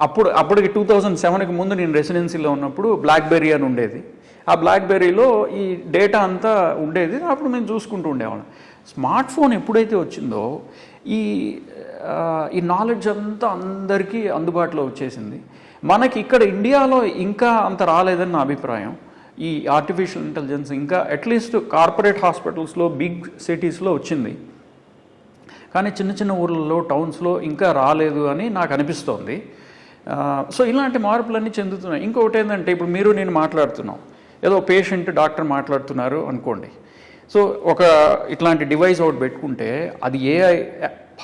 అప్పటికి 2007కి ముందు నేను రెసిడెన్సీలో ఉన్నప్పుడు బ్లాక్బెర్రీ అని ఉండేది. ఆ బ్లాక్బెర్రీలో ఈ డేటా అంతా ఉండేది. అప్పుడు మేము చూసుకుంటూ ఉండేవాళ్ళం. స్మార్ట్ ఫోన్ ఎప్పుడైతే వచ్చిందో ఈ నాలెడ్జ్ అంతా అందరికీ అందుబాటులో వచ్చేసింది. మనకి ఇక్కడ ఇండియాలో ఇంకా అంత రాలేదని నా అభిప్రాయం. ఈ ఆర్టిఫిషియల్ ఇంటెలిజెన్స్ ఇంకా అట్లీస్ట్ కార్పొరేట్ హాస్పిటల్స్లో బిగ్ సిటీస్లో వచ్చింది, కానీ చిన్న చిన్న ఊర్లలో టౌన్స్లో ఇంకా రాలేదు అని నాకు అనిపిస్తోంది. సో ఇలాంటి మార్పులన్నీ చెందుతున్నాయి. ఇంకొకటి ఏంటంటే, ఇప్పుడు మీరు నేను మాట్లాడుతున్నాం, ఏదో పేషెంట్ డాక్టర్ మాట్లాడుతున్నారు అనుకోండి. సో ఒక ఇట్లాంటి డివైస్ ఒకటి పెట్టుకుంటే అది ఏఐ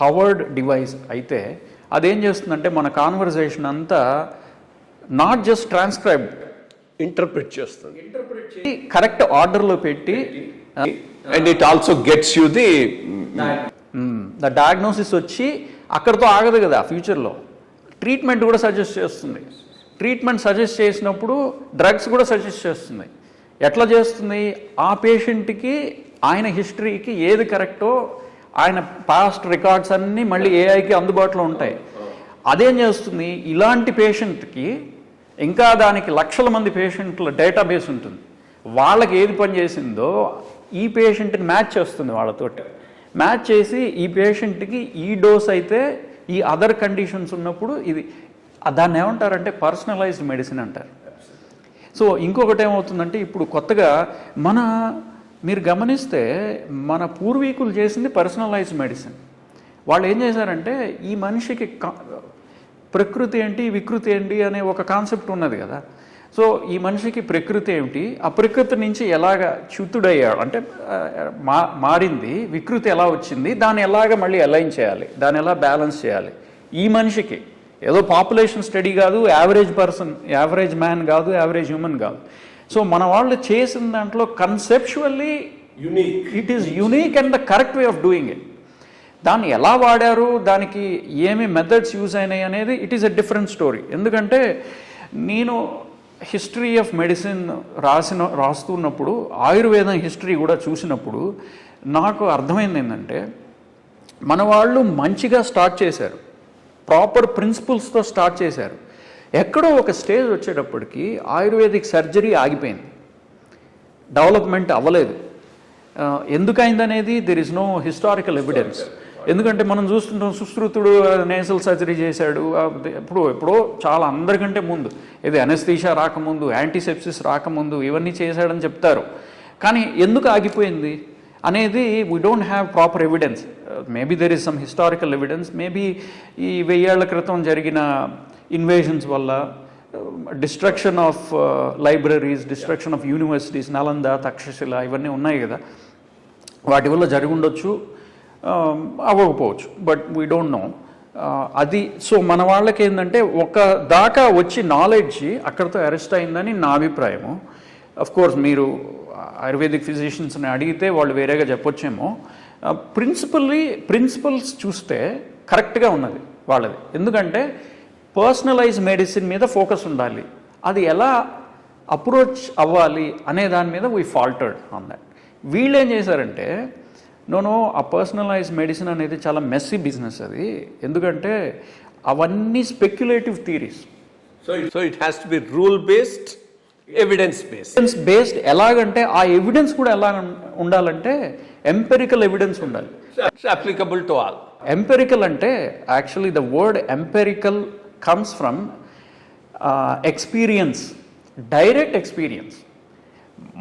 పవర్డ్ డివైస్ అయితే అదేం చేస్తుందంటే మన కాన్వర్జేషన్ అంతా నాట్ జస్ట్ ట్రాన్స్క్రైబ్, ఇంటర్ప్రిట్ చేస్తుంది, కరెక్ట్ ఆర్డర్లో పెట్టి and it also gets you the diagnosis వచ్చి అక్కడితో ఆగదు కదా, ఫ్యూచర్లో ట్రీట్మెంట్ కూడా సజెస్ట్ చేస్తుంది. ట్రీట్మెంట్ సజెస్ట్ చేసినప్పుడు డ్రగ్స్ కూడా సజెస్ట్ చేస్తుంది. ఎట్లా చేస్తుంది? ఆ పేషెంట్కి ఆయన హిస్టరీకి ఏది కరెక్టో ఆయన పాస్ట్ రికార్డ్స్ అన్నీ మళ్ళీ ఏఐకి అందుబాటులో ఉంటాయి. అదేం చేస్తుంది, ఇలాంటి పేషెంట్కి ఇంకా దానికి లక్షల మంది పేషెంట్ల డేటాబేస్ ఉంటుంది. వాళ్ళకి ఏది పని చేసిందో ఈ పేషెంట్కి మ్యాచ్ చేస్తుంది, వాళ్ళతోటి మ్యాచ్ చేసి ఈ పేషెంట్కి ఈ డోస్ అయితే ఈ అదర్ కండిషన్స్ ఉన్నప్పుడు ఇది, దాన్ని ఏమంటారంటే పర్సనలైజ్డ్ మెడిసిన్ అంటారు. సో ఇంకొకటి ఏమవుతుందంటే, ఇప్పుడు కొత్తగా మీరు గమనిస్తే మన పూర్వీకులు చేసింది పర్సనలైజ్డ్ మెడిసిన్. వాళ్ళు ఏం చేశారంటే, ఈ మనిషికి ప్రకృతి ఏంటి వికృతి ఏంటి అనే ఒక కాన్సెప్ట్ ఉన్నది కదా. సో ఈ మనిషికి ప్రకృతి ఏమిటి, ఆ ప్రకృతి నుంచి ఎలాగ చ్యుతుడయ్యాడు అంటే మారింది, వికృతి ఎలా వచ్చింది, దాన్ని ఎలాగ మళ్ళీ అలైన్ చేయాలి, దాన్ని ఎలా బ్యాలెన్స్ చేయాలి. ఈ మనిషికి ఏదో పాపులేషన్ స్టడీ కాదు, యావరేజ్ పర్సన్, యావరేజ్ మ్యాన్ కాదు, యావరేజ్ హ్యూమన్ కాదు. సో మన వాళ్ళు చేసిన దాంట్లో conceptually it is unique and the correct way of doing it. దాన్ని ఎలా వాడారు, దానికి ఏమి మెథడ్స్ యూజ్ అయినాయి అనేది it is a different story. ఎందుకంటే నేను హిస్టరీ ఆఫ్ మెడిసిన్ రాస్తున్నప్పుడు ఆయుర్వేదం హిస్టరీ కూడా చూసినప్పుడు నాకు అర్థమైంది ఏంటంటే, మన వాళ్ళు మంచిగా స్టార్ట్ చేశారు, ప్రాపర్ ప్రిన్సిపల్స్తో స్టార్ట్ చేశారు. ఎక్కడో ఒక స్టేజ్ వచ్చేటప్పటికి ఆయుర్వేదిక్ సర్జరీ ఆగిపోయింది, డెవలప్మెంట్ అవ్వలేదు. ఎందుకైందనేది there is no historical evidence. ఎందుకంటే మనం చూస్తుంటాం, సుశ్రుతుడు నేసల్ సర్జరీ చేశాడు ఎప్పుడో చాలా అందరికంటే ముందు, ఇది అనస్థీషియా రాకముందు, యాంటీసెప్సిస్ రాకముందు ఇవన్నీ చేశాడని చెప్తారు. కానీ ఎందుకు ఆగిపోయింది అనేది we don't have proper evidence. Maybe there is some historical evidence, maybe ఈ 1000 ఏళ్ల క్రితం జరిగిన ఇన్వేషన్స్ వల్ల, destruction of libraries, destruction of universities, Nalanda, Takshashila ఇవన్నీ ఉన్నాయి కదా, వాటి వల్ల జరిగి ఉండొచ్చు, అవ్వకపోవచ్చు, బట్ వీ డోంట్ నో. అది సో మన వాళ్ళకి ఏంటంటే ఒక దాకా వచ్చి నాలెడ్జ్ అక్కడితో అరెస్ట్ అయిందని నా అభిప్రాయము. అఫ్కోర్స్ మీరు ఆయుర్వేదిక్ ఫిజిషియన్స్ని అడిగితే వాళ్ళు వేరేగా చెప్పొచ్చేమో. ప్రిన్సిపల్స్ చూస్తే కరెక్ట్గా ఉన్నది వాళ్ళది. ఎందుకంటే పర్సనలైజ్ మెడిసిన్ మీద ఫోకస్ ఉండాలి, అది ఎలా అప్రోచ్ అవ్వాలి అనే దాని మీద వీ ఫాల్టర్డ్ ఆన్ దట్. వీళ్ళు ఏం చేశారంటే, ఆ పర్సనలైజ్ మెడిసిన్ అనేది చాలా మెస్సీ బిజినెస్ అది. ఎందుకంటే అవన్నీ speculative theories. So it has to be rule based, evidence based. ఎలాగంటే ఆ ఎవిడెన్స్ కూడా ఎలా ఉండాలంటే ఎంపెరికల్ ఎవిడెన్స్ ఉండాలి, అప్లికబుల్ టు ఆల్. ఎంపెరికల్ అంటే actually the word empirical comes from experience, direct experience.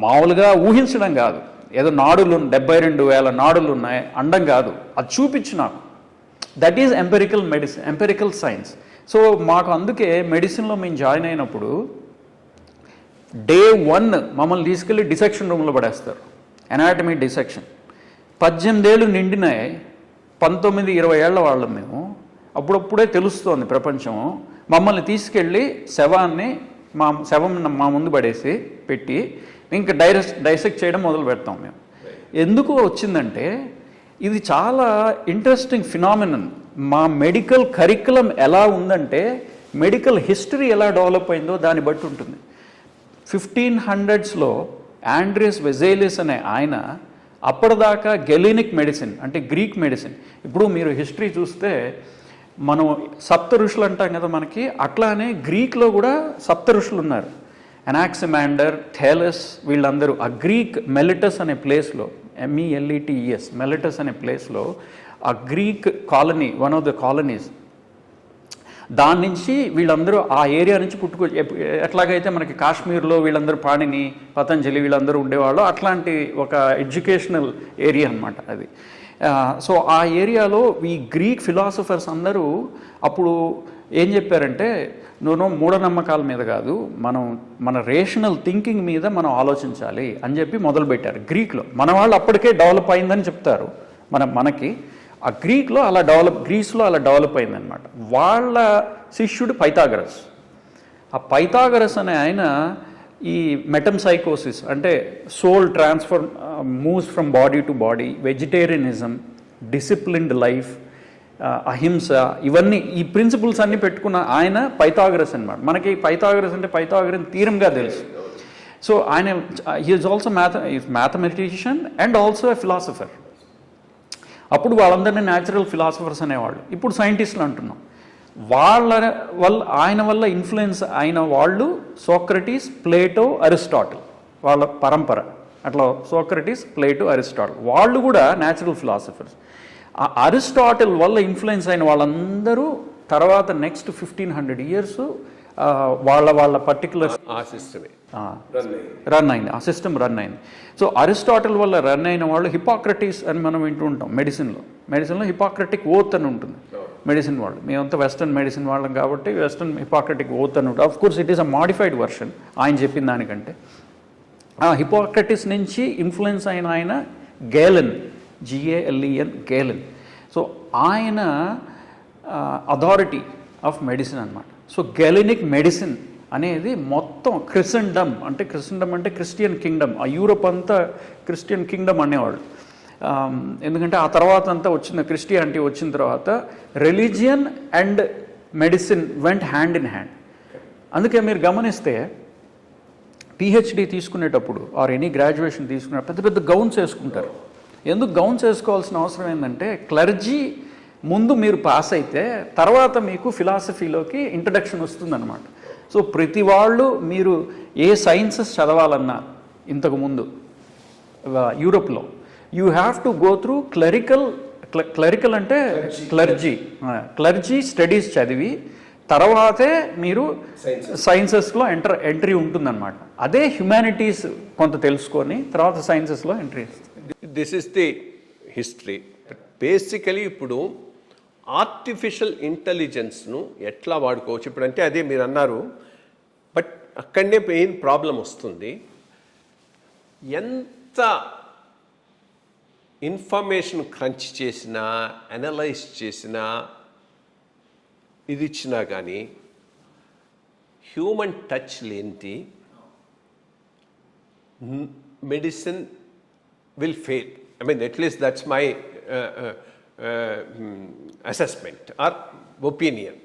మామూలుగా ఊహించడం కాదు, ఏదో నాడులు 72,000 నాడులు ఉన్నాయి అండం కాదు, అది చూపించు నాకు. That is empirical medicine, empirical science. So మాకు అందుకే మెడిసిన్లో మేము జాయిన్ అయినప్పుడు Day 1 మమ్మల్ని తీసుకెళ్ళి డిసెక్షన్ రూమ్లో పడేస్తారు, ఎనాటమీ డిసెక్షన్. 18 ఏళ్ళు నిండినాయి, 19-20 ఏళ్ల వాళ్ళం మేము. అప్పుడప్పుడే తెలుస్తోంది ప్రపంచం. మమ్మల్ని తీసుకెళ్ళి శవం మా ముందు పడేసి పెట్టి ఇంకా డైసెక్ట్ చేయడం మొదలు పెడతాం మేము. ఎందుకు వచ్చిందంటే ఇది చాలా ఇంట్రెస్టింగ్ ఫినామినన్. మా మెడికల్ కరికులం ఎలా ఉందంటే, మెడికల్ హిస్టరీ ఎలా డెవలప్ అయిందో దాన్ని బట్టి ఉంటుంది. 1500s ఆండ్రియస్ వెజేలిస్ అనే ఆయన అప్పటిదాకా గెలినిక్ మెడిసిన్ అంటే గ్రీక్ మెడిసిన్. ఇప్పుడు మీరు హిస్టరీ చూస్తే మనం సప్త ఋషులు అంటాం కదా మనకి, అట్లానే గ్రీక్లో కూడా సప్త ఋషులు ఉన్నారు. అనాక్సిమాండర్, థేలస్, వీళ్ళందరూ ఆ గ్రీక్ మెలిటస్ అనే ప్లేస్లో, MELETES మెలిటస్ అనే ప్లేస్లో ఆ Greek colony, one of the colonies, దాని నుంచి వీళ్ళందరూ ఆ ఏరియా నుంచి ఎట్లాగైతే మనకి కాశ్మీర్లో వీళ్ళందరూ పాణిని, పతంజలి వీళ్ళందరూ ఉండేవాళ్ళు, అట్లాంటి ఒక ఎడ్యుకేషనల్ ఏరియా అన్నమాట అది. సో ఆ ఏరియాలో ఈ గ్రీక్ ఫిలాసఫర్స్ అందరూ అప్పుడు ఏం చెప్పారంటే, నువ్వు మూఢనమ్మకాల మీద కాదు, మన రేషనల్ థింకింగ్ మీద మనం ఆలోచించాలి అని చెప్పి మొదలుపెట్టారు గ్రీక్లో. మన వాళ్ళు అప్పటికే డెవలప్ అయిందని చెప్తారు, మనకి ఆ గ్రీస్లో అలా డెవలప్ అయిందనమాట. వాళ్ళ శిష్యుడు పైథాగరస్. ఆ పైథాగరస్ అనే ఆయన ఈ మెటంసైకోసిస్ అంటే soul transfer moves from body to body, vegetarianism, disciplined life, ahimsa, ఇవన్నీ ఈ ప్రిన్సిపల్స్ అన్నీ పెట్టుకున్న ఆయన పైథాగరస్ అనమాట. మనకి పైథాగరస్ అంటే పైథాగరస్ తీరంగా తెలుసు. సో ఆయన he is also mathematician and also a philosopher. అప్పుడు వాళ్ళందరినీ న్యాచురల్ ఫిలాసఫర్స్ అనేవాళ్ళు, ఇప్పుడు సైంటిస్టులు అంటున్నాం. ఆయన వల్ల ఇన్ఫ్లుయెన్స్ అయిన వాళ్ళు సోక్రటీస్, ప్లేటో, అరిస్టాటిల్, వాళ్ళ పరంపర అట్లా. సోక్రటీస్, ప్లేటో, అరిస్టాటిల్ వాళ్ళు కూడా న్యాచురల్ ఫిలాసఫర్స్. ఆ అరిస్టాటిల్ వల్ల ఇన్ఫ్లుయెన్స్ అయిన వాళ్ళందరూ తర్వాత నెక్స్ట్ 1500 years వాళ్ళ పర్టికులర్ రన్ అయింది, ఆ సిస్టమ్ రన్ అయింది. సో అరిస్టాటిల్ వల్ల రన్ అయిన వాళ్ళు హిపోక్రటీస్ అని మనం వింటూ ఉంటాం. మెడిసిన్లో హిపోక్రటిక్ ఓత్ అని ఉంటుంది మెడిసిన్ వాళ్ళు. మేమంతా వెస్టర్న్ మెడిసిన్ వాళ్ళం కాబట్టి వెస్టర్న్ హిపోక్రటిక్ ఓత్ అని ఉంటుంది. Of course it is a modified version ఆయన చెప్పిన దానికంటే. ఆ హిపోక్రటిస్ నుంచి ఇన్ఫ్లుయెన్స్ అయిన ఆయన గేలెన్, GALEN, గేలెన్. సో ఆయన అథారిటీ ఆఫ్ మెడిసిన్ అన్నమాట. సో గెలెనిక్ మెడిసిన్ అనేది మొత్తం క్రిస్టెండమ్ అంటే క్రిస్టియన్ కింగ్డమ్, ఆ యూరోప్ అంతా క్రిస్టియన్ కింగ్డమ్ అనేవాళ్ళు. ఎందుకంటే ఆ తర్వాత అంతా క్రిస్టియానిటీ వచ్చిన తర్వాత religion and medicine vent hand in hand. అందుకే మీరు గమనిస్తే PhD తీసుకునేటప్పుడు ఆర్ ఎనీ గ్రాడ్యుయేషన్ తీసుకునేటప్పుడు పెద్ద గౌన్స్ వేసుకుంటారు. ఎందుకు గౌన్స్ వేసుకోవాల్సిన అవసరం ఏంటంటే, క్లర్జీ ముందు మీరు పాస్ అయితే తర్వాత మీకు ఫిలాసఫీలోకి ఇంట్రడక్షన్ వస్తుందన్నమాట. సో ప్రతి వాళ్ళు మీరు ఏ సైన్సెస్ చదవాలన్నా ఇంతకుముందు యూరోప్లో you have to go through clerical అంటే క్లర్జీ స్టడీస్ చదివి తర్వాతే మీరు సైన్సెస్లో ఎంట్రీ ఉంటుందన్నమాట. అదే హ్యుమానిటీస్ కొంత తెలుసుకొని తర్వాత సైన్సెస్లో entry. This is the history. Basically ఇప్పుడు ఆర్టిఫిషియల్ ఇంటెలిజెన్స్ను ఎట్లా వాడుకోవచ్చు ఇప్పుడు అంటే అదే మీరు అన్నారు. బట్ అక్కడనే మెయిన్ ప్రాబ్లం వస్తుంది. ఎంత ఇన్ఫర్మేషన్ క్రంచ్ చేసినా, అనలైజ్ చేసినా, ఇది ఇచ్చినా కానీ హ్యూమన్ టచ్ లేనిది medicine will fail. I mean, at least that's my assessment or opinion.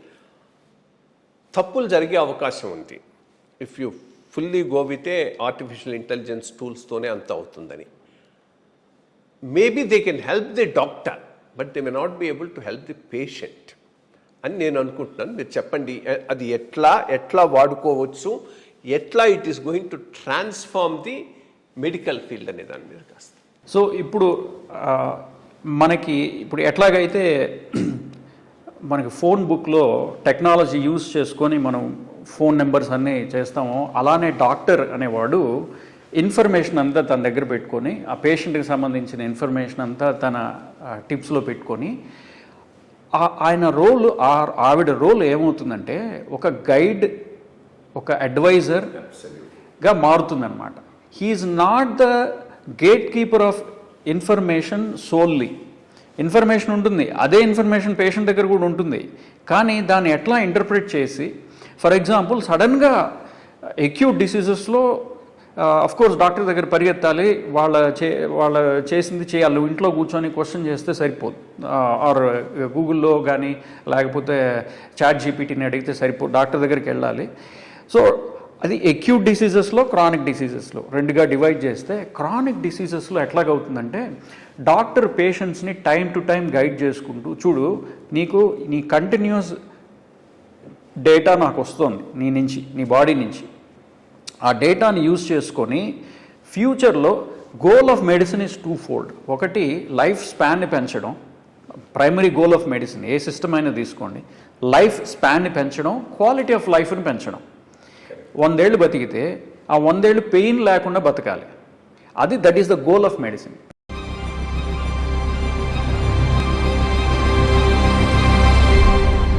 తప్పులు జరిగే అవకాశం ఉంది if you fully go with a artificial intelligence టూల్స్తోనే అంత అవుతుందని. Maybe they can help the doctor but they may not be able to help the patient అని నేను అనుకుంటున్నాను. మీరు చెప్పండి అది ఎట్లా వాడుకోవచ్చు, ఎట్లా it is going to transform the medical field అనే దాని మీద కాస్త. సో ఇప్పుడు మనకి ఎట్లాగైతే మనకి ఫోన్ బుక్లో టెక్నాలజీ యూజ్ చేసుకొని మనం ఫోన్ నెంబర్స్ అన్నీ చేస్తామో, అలానే డాక్టర్ అనేవాడు ఇన్ఫర్మేషన్ అంతా తన దగ్గర పెట్టుకొని ఆ పేషెంట్కి సంబంధించిన ఇన్ఫర్మేషన్ అంతా తన టిప్స్లో పెట్టుకొని ఆయన రోల్ ఆవిడ రోల్ ఏమవుతుందంటే ఒక గైడ్, ఒక అడ్వైజర్గా మారుతుందన్నమాట. He is not the gatekeeper of information solely. Information ఉంటుంది, అదే ఇన్ఫర్మేషన్ పేషెంట్ దగ్గర కూడా ఉంటుంది, కానీ దాన్ని ఎట్లా ఇంటర్ప్రిట్ చేసి, ఫర్ ఎగ్జాంపుల్ సడన్గా అక్యూట్ డిసీజెస్లో కోర్స్ డాక్టర్ దగ్గర పరిగెత్తాలి, వాళ్ళ చేసింది చేయాలి. ఇంట్లో కూర్చొని క్వశ్చన్ చేస్తే సరిపోదు, ఆర్ గూగుల్లో కానీ లేకపోతే చాట్ జీపీటీని అడిగితే సరిపోదు, డాక్టర్ దగ్గరికి వెళ్ళాలి. సో అది అక్యూట్ డిసీజెస్లో క్రానిక్ డిసీజెస్లో రెండుగా డివైడ్ చేస్తే క్రానిక్ డిసీజెస్లో ఎట్లాగవుతుందంటే డాక్టర్ పేషెంట్స్ని టైం టు టైం గైడ్ చేసుకుంటూ చూడు నీ కంటిన్యూస్ డేటా నాకు వస్తుంది నీ బాడీ నుంచి ఆ డేటాని యూజ్ చేసుకొని ఫ్యూచర్లో goal of medicine is 2-fold. ఒకటి లైఫ్ స్పాన్ని పెంచడం, primary goal of medicine A system అయినా తీసుకోండి, లైఫ్ స్పాన్ని పెంచడం, క్వాలిటీ ఆఫ్ లైఫ్ని పెంచడం. 100 ఏళ్ళు బతికితే ఆ 100 ఏళ్ళు పెయిన్ లేకుండా బతకాలి. That is the goal of medicine.